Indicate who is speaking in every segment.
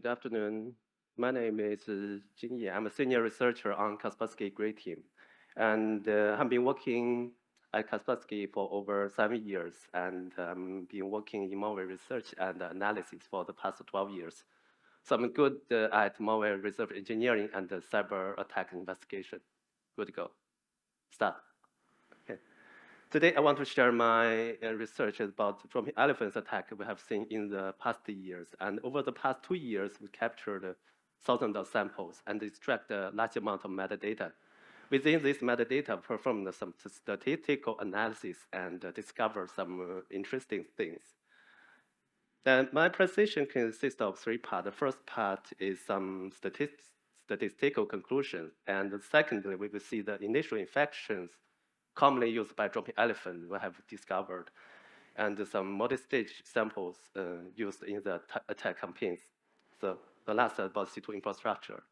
Speaker 1: afternoon. My name is Jin Ye. I'm a senior researcher on Kaspersky Great Team. And I've been working at Kaspersky for over 7 years and been working in malware research and analysis for the past 12 years. So I'm good at malware research engineering and cyber attack investigation. Good to go. Start. Okay. Today, I want to share my research about the dropping elephants attack we have seen in the past years. And over the past 2 years, we captured thousands of samples and extract a large amount of metadata. Within this metadata, performed some statistical analysis and discovered some interesting things. Then my presentation consists of 3 parts. The first part is some statistical conclusions, and secondly, we will see the initial infections commonly used by dropping elephant we have discovered, and some multi-stage samples used in the attack campaigns. So the last about C2 infrastructure.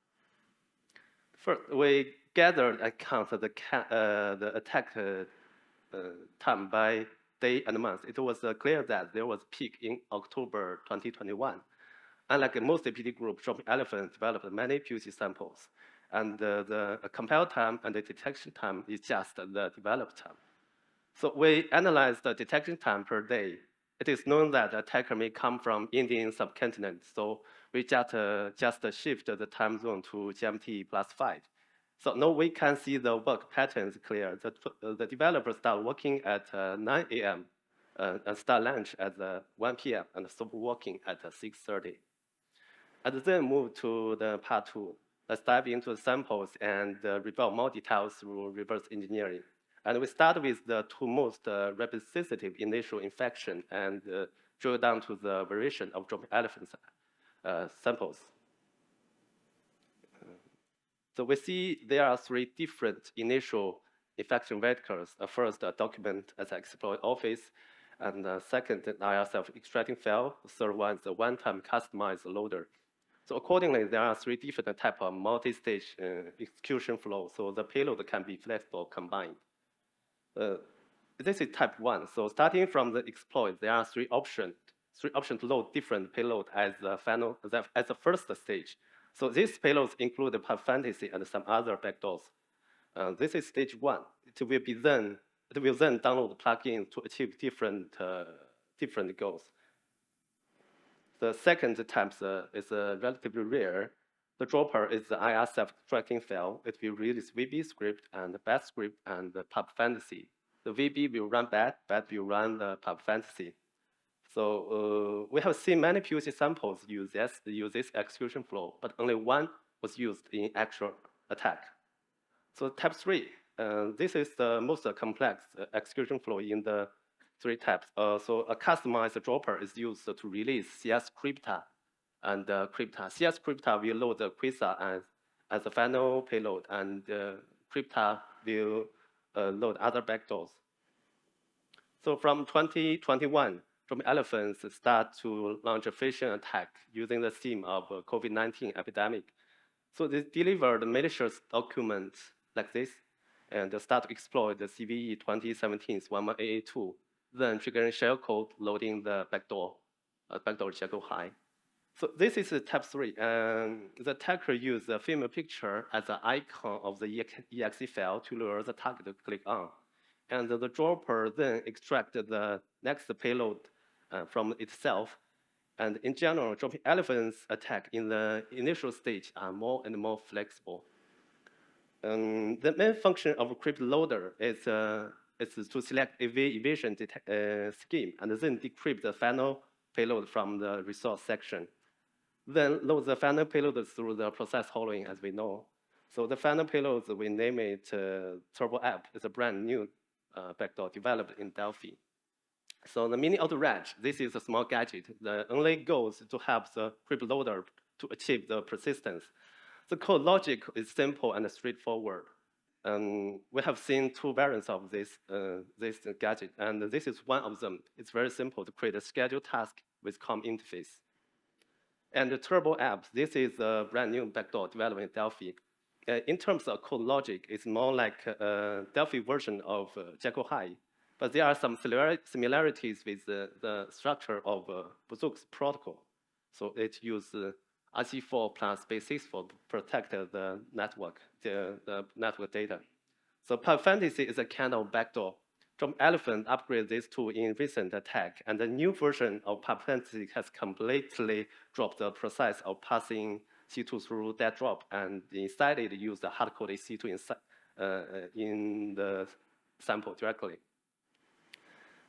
Speaker 1: First, we gathered and counted the attack time by day and month. It was clear that there was a peak in October 2021. Unlike most APT group, dropping elephant developed many POC samples. And the compile time and the detection time is just the develop time. So we analyzed the detection time per day. It is known that the attacker may come from Indian subcontinent, so we just shift the time zone to GMT +5. So now we can see the work patterns clear. The developers start working at 9 a.m. And start lunch at 1 p.m. and stop working at 6:30. And then move to the part 2. Let's dive into the samples and reveal more details through reverse engineering. And we start with the 2 most representative initial infection and drill down to the variation of dropping elephants samples. So we see there are 3 different initial infection vectors. First, a document as an exploit office, and second, an IR self-extracting file. The third one is a one-time customized loader. So accordingly, there are 3 different types of multi-stage execution flow. So the payload can be flexible combined. This is type 1. So starting from the exploit, there are 3 options. 3 options to load different payload as the first stage. So these payloads include the pub fantasy and some other backdoors. This is stage 1. It will then download the plugin to achieve different goals. The second type is relatively rare. The dropper is the IR self-tracking file. It will release VB script and the bat script and the pub fantasy. The VB will run bat will run the pub fantasy. So we have seen many POC samples use this execution flow, but only one was used in actual attack. So type 3, this is the most complex execution flow in the 3 types. So a customized dropper is used to release CS crypta and crypta. CS crypta will load the Quasar as a final payload, and crypta will load other backdoors. So from 2021, dropping elephants start to launch a phishing attack using the theme of COVID-19 epidemic. So they delivered malicious documents like this and start to exploit the CVE 2017-11AA2, then triggering shellcode loading the backdoor Jekyll High. So this is type 3. And the attacker used the female picture as an icon of the exe file to lure the target to click on. And the dropper then extracted the next payload from itself. And in general, dropping elephants attack in the initial stage are more and more flexible. The main function of a crypt loader is to select AV evasion scheme and then decrypt the final payload from the resource section. Then load the final payload through the process hollowing, as we know. So the final payload, we name it Turbo App. It's a brand new backdoor developed in Delphi. So the mini auto-reg, this is a small gadget. The only goal is to help the crypt loader to achieve the persistence. The code logic is simple and straightforward. We have seen 2 variants of this gadget, and this is one of them. It's very simple to create a scheduled task with COM interface. And the Turbo App, this is a brand new backdoor developed in Delphi. In terms of code logic, it's more like a Delphi version of Jekyll High. But there are some similarities with the structure of Bazook's protocol. So it uses RC4 plus base64 to protect the network data. So Pub Fantasy is a kind of backdoor. From Elephant upgraded this tool in recent attack, and the new version of Pub Fantasy has completely dropped the process of passing C2 through that drop, and instead it used the hard-coded C2 in the sample directly.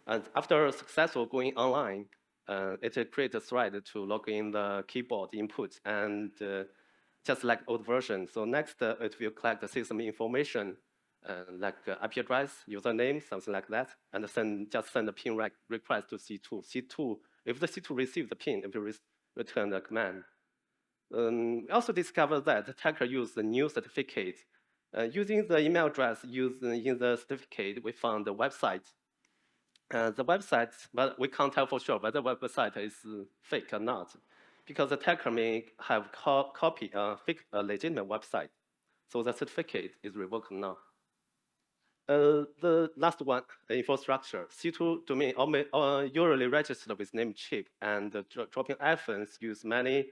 Speaker 1: And after successful going online, it created a thread to log in the keyboard input, and just like old version. So next, it will collect the system information, like IP address, username, something like that, and just send a pin request to C2. C2, if the C2 receives the pin, it will return the command. We also discovered that the attacker used the new certificate. Using the email address used in the certificate, we found the website. The website, but we can't tell for sure whether the website is fake or not, because the attacker may have copied a legitimate website. So the certificate is revoked now. The last one, infrastructure. C2 domain usually registered with name chip, and dropping items use many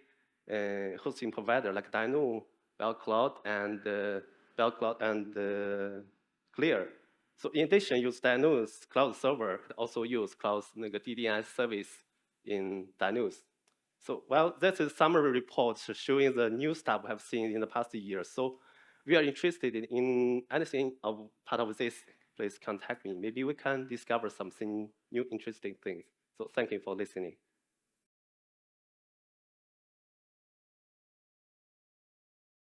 Speaker 1: hosting provider like Dino, Bell Cloud, and Clear. So in addition, use Dino's cloud server, also use cloud's DDoS service in Dino's. So, well, that's a summary report showing the new stuff we have seen in the past year. So we are interested in anything of part of this, please contact me. Maybe we can discover something new, interesting things. So thank you for listening.